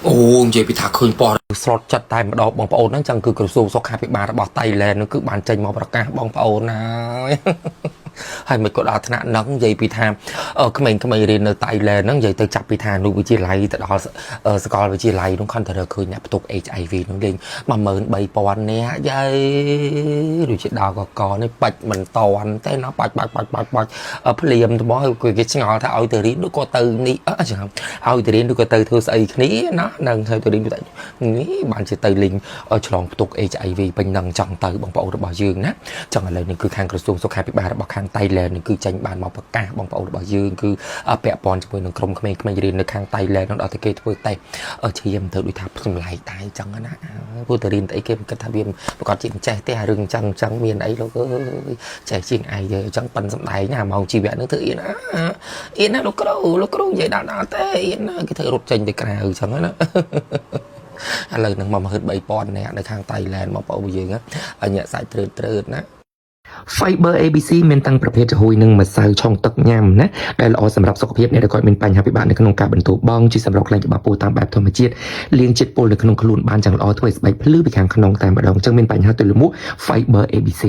អូនិយាយពីថាឃើញពណ៌ស្រត់ចិត្តតែម្ដងបងប្អូនហ្នឹងចឹងគឺក្រសួងសុខាភិបាលរបស់តៃឡែនហ្នឹងគឺបានចេញមកប្រកាសបងប្អូនហើយហើយមិនក៏ដល់ថ្នាក់ហ្នឹងនិយាយពីថាក្មេងៗរៀននៅតៃឡែនហ្នឹងនិយាយទៅចាប់ពីថានុវិទ្យាល័យទៅដល់សាកលវិទ្យាល័យហ្នឹងខំតែរកឃើញអ្នកផ្ទុក HIV ហ្នឹងលេង13000នាក់យាយដូចជាដល់កនេះបាច់មិនតន់ទេណាបាច់ភ្លាមទៅមកគេឆ្ងល់ថាឲ្យទៅរៀនឬក៏ទៅនេះចឹងឲ្យទៅរៀនឬក៏ទៅធ្វើស្អីគ្នាណានឹងឲ្យទៅរៀនទៅនេះបានជាទៅលេងឆ្លងផ្ទុក HIV ពេញនឹងចង់ទៅបងប្អូនរបស់យើងណាចឹងឥឡូវនេះគឺខាងក្រសួងសុខាភិបាលរបស់ខាងតៃឡែននេះគឺចេញបានមកប្រកាសបងប្អូនរបស់យើងគឺពាក់ព័ន្ធជាមួយនឹងក្រុមក្មេងៗរៀននៅខាងតៃឡែននឹងដល់តែគេធ្វើតេស្តឈាមទៅដូចថាសម្លាយតែចឹងណាព្រោះទៅរៀនអីគេគិតថាវាប្រកាសជាមិនចេះទេអារឿងចឹងមានអីលោកអើយចេះជាងឯងយើចឹងប៉ិនសំដែងណាម៉ោងជីវៈនឹងធ្វើអៀនណាលោកគ្រូនិយាយដល់ទេអៀនណាគេធ្វើរត់ចេញទៅក្រៅចឹងណាឥឡូវនឹងមកហឺត3000នាក់នៅខាងតៃឡែនមកបងប្អូនយើងញាក់សាច់ត្រើតណា Fiber ABC មានទាំងប្រភេទចំហុយនិងម្សៅឆុងទឹកញ៉ាំណាដែលល្អសម្រាប់សុខភាពអ្នកដែលគាត់មានបញ្ហាពិបាកនៅក្នុងការបន្ធូរបងជាសម្រាប់ខ្លាញ់ក្បាលពោះតាមបែបធម្មជាតិលាងជាតិពុលនៅក្នុងខ្លួនបានយ៉ាងល្អធ្វើឲ្យស្បែកភ្លឺពីខាងក្នុងតែម្ដងអញ្ចឹងមានបញ្ហាទល់លាមក Fiber ABC